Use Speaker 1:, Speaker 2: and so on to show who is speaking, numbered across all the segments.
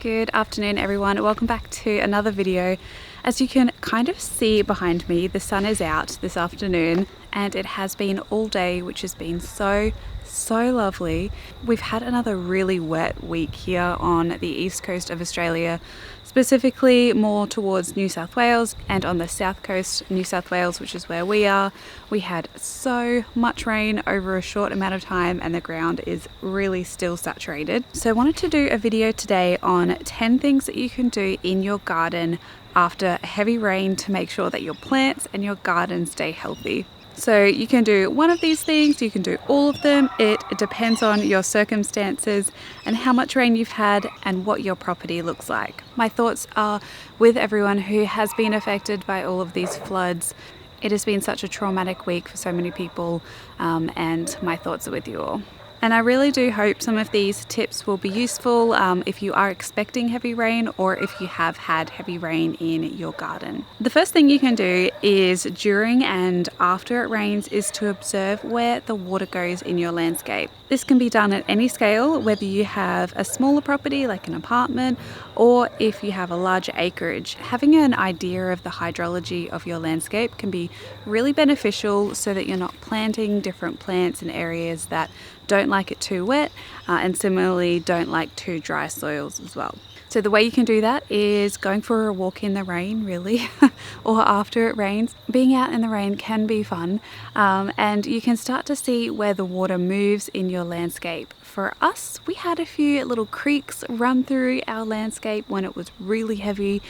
Speaker 1: Good afternoon everyone, welcome back to another video. As you can kind of see behind me, the sun is out this afternoon and it has been all day, which has been so lovely. We've had another really wet week here on the east coast of Australia, specifically more towards New South Wales, and on the south coast, New South Wales, which is where we are. We had so much rain over a short amount of time and the ground is really still saturated. So I wanted to do a video today on 10 things that you can do in your garden after heavy rain to make sure that your plants and your garden stay healthy. So you can do one of these things, you can do all of them. It depends on your circumstances and how much rain you've had and what your property looks like. My thoughts are with everyone who has been affected by all of these floods. It has been such a traumatic week for so many people, and my thoughts are with you all. And I really do hope some of these tips will be useful if you are expecting heavy rain or if you have had heavy rain in your garden. The first thing you can do is during and after it rains is to observe where the water goes in your landscape. This can be done at any scale, whether you have a smaller property like an apartment or if you have a larger acreage. Having an idea of the hydrology of your landscape can be really beneficial so that you're not planting different plants in areas that don't like it too wet and similarly don't like too dry soils as well. So the way you can do that is going for a walk in the rain, really, or after it rains. Being out in the rain can be fun, and you can start to see where the water moves in your landscape. For us, we had a few little creeks run through our landscape when it was really heavy,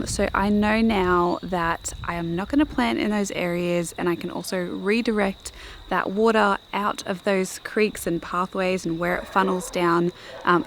Speaker 1: so I know now that I am not going to plant in those areas, and I can also redirect that water out of those creeks and pathways and where it funnels down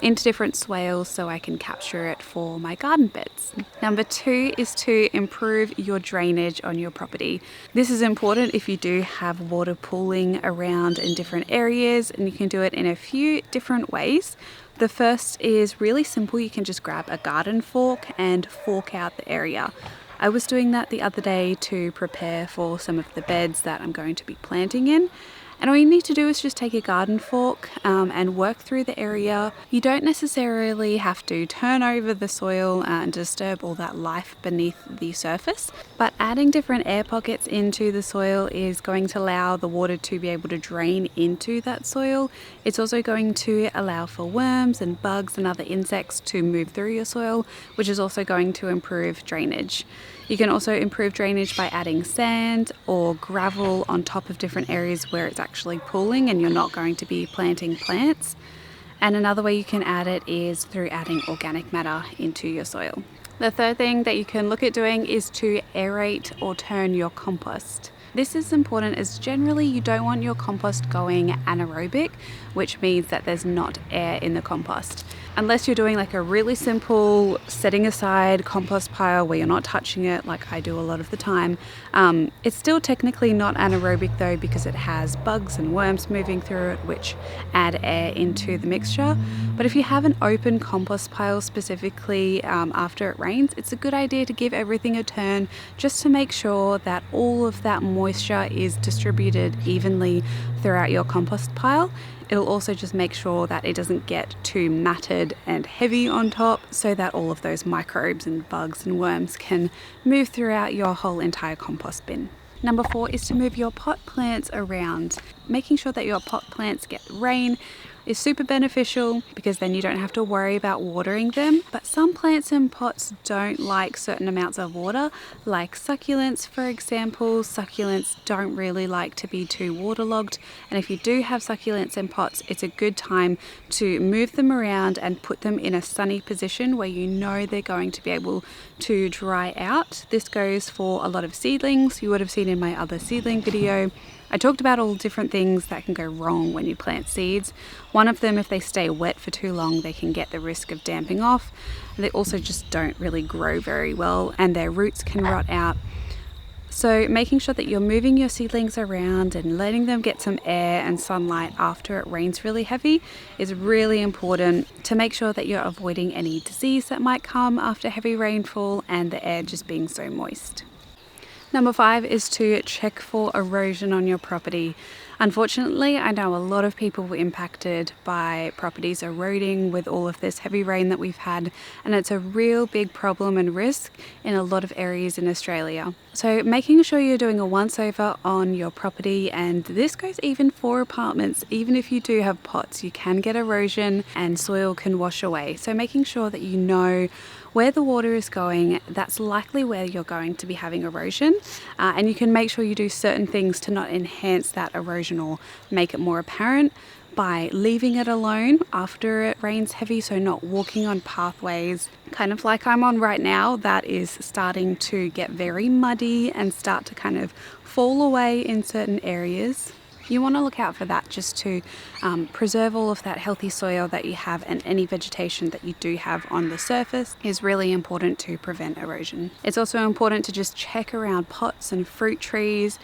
Speaker 1: into different swales so I can capture it for my garden beds. Number 2 is to improve your drainage on your property. This is important if you do have water pooling around in different areas, and you can do it in a few different ways. The first is really simple. You can just grab a garden fork and fork out the area. I was doing that the other day to prepare for some of the beds that I'm going to be planting in. And all you need to do is just take a garden fork and work through the area. You don't necessarily have to turn over the soil and disturb all that life beneath the surface, but adding different air pockets into the soil is going to allow the water to be able to drain into that soil. It's also going to allow for worms and bugs and other insects to move through your soil, which is also going to improve drainage. You can also improve drainage by adding sand or gravel on top of different areas where it's actually pooling and you're not going to be planting plants. And another way you can add it is through adding organic matter into your soil. The third thing that you can look at doing is to aerate or turn your compost. This is important as generally you don't want your compost going anaerobic, which means that there's not air in the compost. Unless you're doing like a really simple setting aside compost pile where you're not touching it like I do a lot of the time, it's still technically not anaerobic though, because it has bugs and worms moving through it which add air into the mixture. But if you have an open compost pile specifically after it rains, it's a good idea to give everything a turn just to make sure that all of that moisture is distributed evenly throughout your compost pile. It'll also just make sure that it doesn't get too matted and heavy on top so that all of those microbes and bugs and worms can move throughout your whole entire compost bin. Number 4 is to move your pot plants around. Making sure that your pot plants get rain is super beneficial because then you don't have to worry about watering them. But some plants in pots don't like certain amounts of water, like succulents for example. Succulents don't really like to be too waterlogged, and if you do have succulents in pots, it's a good time to move them around and put them in a sunny position where you know they're going to be able to dry out. This goes for a lot of seedlings. You would have seen in my other seedling video I talked about all different things that can go wrong when you plant seeds. One of them, if they stay wet for too long, they can get the risk of damping off. They also just don't really grow very well and their roots can rot out. So making sure that you're moving your seedlings around and letting them get some air and sunlight after it rains really heavy is really important to make sure that you're avoiding any disease that might come after heavy rainfall and the air just being so moist. Number 5 is to check for erosion on your property. Unfortunately, I know a lot of people were impacted by properties eroding with all of this heavy rain that we've had, and it's a real big problem and risk in a lot of areas in Australia. So making sure you're doing a once over on your property, and this goes even for apartments. Even if you do have pots, you can get erosion and soil can wash away. So making sure that you know where the water is going, that's likely where you're going to be having erosion, and you can make sure you do certain things to not enhance that erosion or make it more apparent by leaving it alone after it rains heavy, so not walking on pathways kind of like I'm on right now that is starting to get very muddy and start to kind of fall away in certain areas. You want to look out for that just to preserve all of that healthy soil that you have, and any vegetation that you do have on the surface is really important to prevent erosion. It's also important to just check around pots and fruit trees,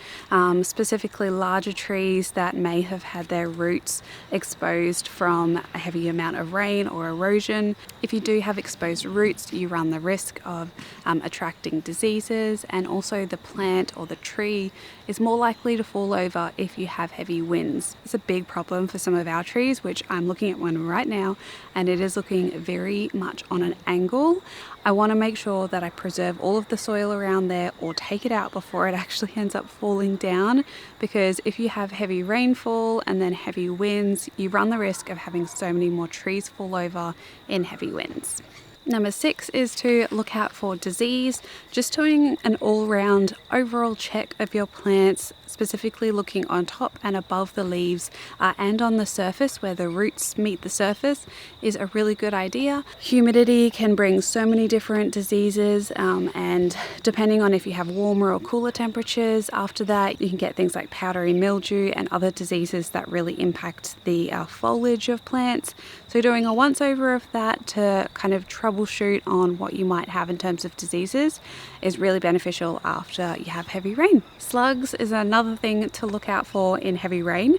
Speaker 1: specifically larger trees that may have had their roots exposed from a heavy amount of rain or erosion. If you do have exposed roots, you run the risk of attracting diseases, and also the plant or the tree is more likely to fall over if you have heavy winds. It's a big problem for some of our trees, which I'm looking at one right now, and it is looking very much on an angle. I want to make sure that I preserve all of the soil around there or take it out before it actually ends up falling down, because if you have heavy rainfall and then heavy winds, you run the risk of having so many more trees fall over in heavy winds. Number 6 is to look out for disease, just doing an all-round overall check of your plants, specifically looking on top and above the leaves and on the surface where the roots meet the surface is a really good idea. Humidity can bring so many different diseases, and depending on if you have warmer or cooler temperatures after that, you can get things like powdery mildew and other diseases that really impact the foliage of plants. So doing a once over of that to kind of troubleshoot on what you might have in terms of diseases is really beneficial after you have heavy rain. Slugs is another thing to look out for in heavy rain.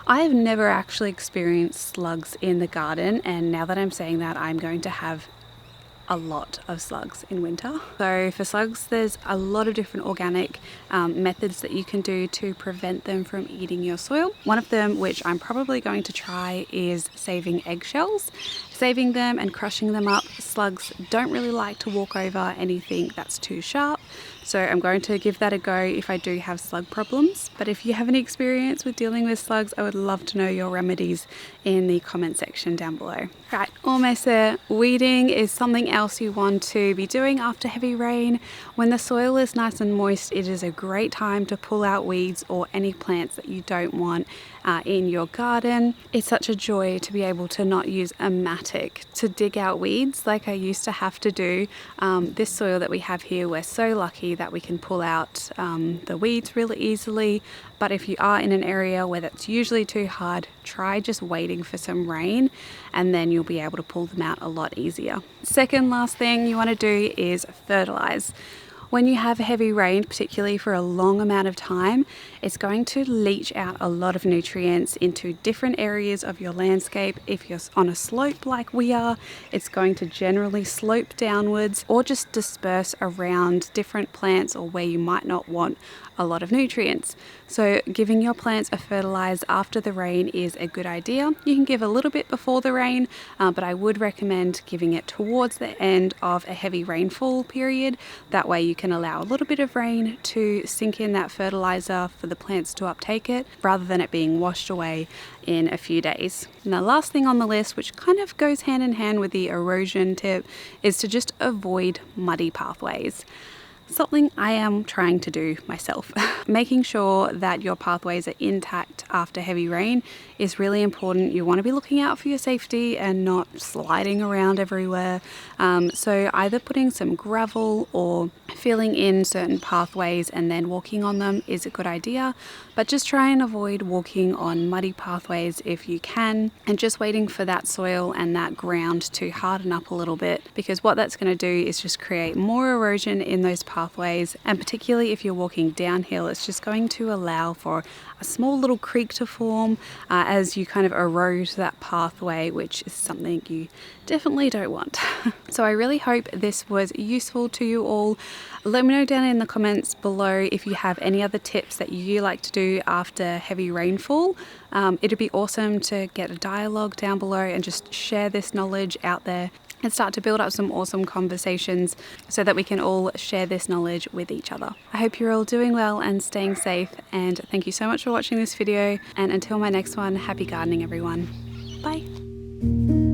Speaker 1: I have never actually experienced slugs in the garden, and now that I'm saying that, I'm going to have a lot of slugs in winter. So for slugs, there's a lot of different organic methods that you can do to prevent them from eating your soil. One of them, which I'm probably going to try, is saving eggshells. Saving them and crushing them up. Slugs don't really like to walk over anything that's too sharp, so I'm going to give that a go if I do have slug problems. But if you have any experience with dealing with slugs, I would love to know your remedies in the comment section down below. Right, almost there. Weeding is something else you want to be doing after heavy rain. When the soil is nice and moist, it is a great time to pull out weeds or any plants that you don't want in your garden. It's such a joy to be able to not use a mattock to dig out weeds like I used to have to do. This soil that we have here, we're so lucky that we can pull out the weeds really easily. But if you are in an area where that's usually too hard, try just waiting for some rain, and then you'll be able to pull them out a lot easier. Second last thing you want to do is fertilize. When you have heavy rain, particularly for a long amount of time, it's going to leach out a lot of nutrients into different areas of your landscape. If you're on a slope like we are, it's going to generally slope downwards or just disperse around different plants or where you might not want a lot of nutrients. So giving your plants a fertilize after the rain is a good idea. You can give a little bit before the rain, but I would recommend giving it towards the end of a heavy rainfall period. That way you can allow a little bit of rain to sink in that fertilizer for the plants to uptake it, rather than it being washed away in a few days. And the last thing on the list, which kind of goes hand in hand with the erosion tip, is to just avoid muddy pathways. Something I am trying to do myself. Making sure that your pathways are intact after heavy rain is really important. You want to be looking out for your safety and not sliding around everywhere. So either putting some gravel or filling in certain pathways and then walking on them is a good idea, but just try and avoid walking on muddy pathways if you can, and just waiting for that soil and that ground to harden up a little bit, because what that's going to do is just create more erosion in those pathways pathways, and particularly if you're walking downhill, it's just going to allow for a small little creek to form as you kind of erode that pathway, which is something you definitely don't want. So I really hope this was useful to you all. Let me know down in the comments below if you have any other tips that you like to do after heavy rainfall. It'd be awesome to get a dialogue down below and just share this knowledge out there and start to build up some awesome conversations so that we can all share this knowledge with each other. I hope you're all doing well and staying safe, and thank you so much for watching this video, and until my next one, happy gardening everyone. Bye.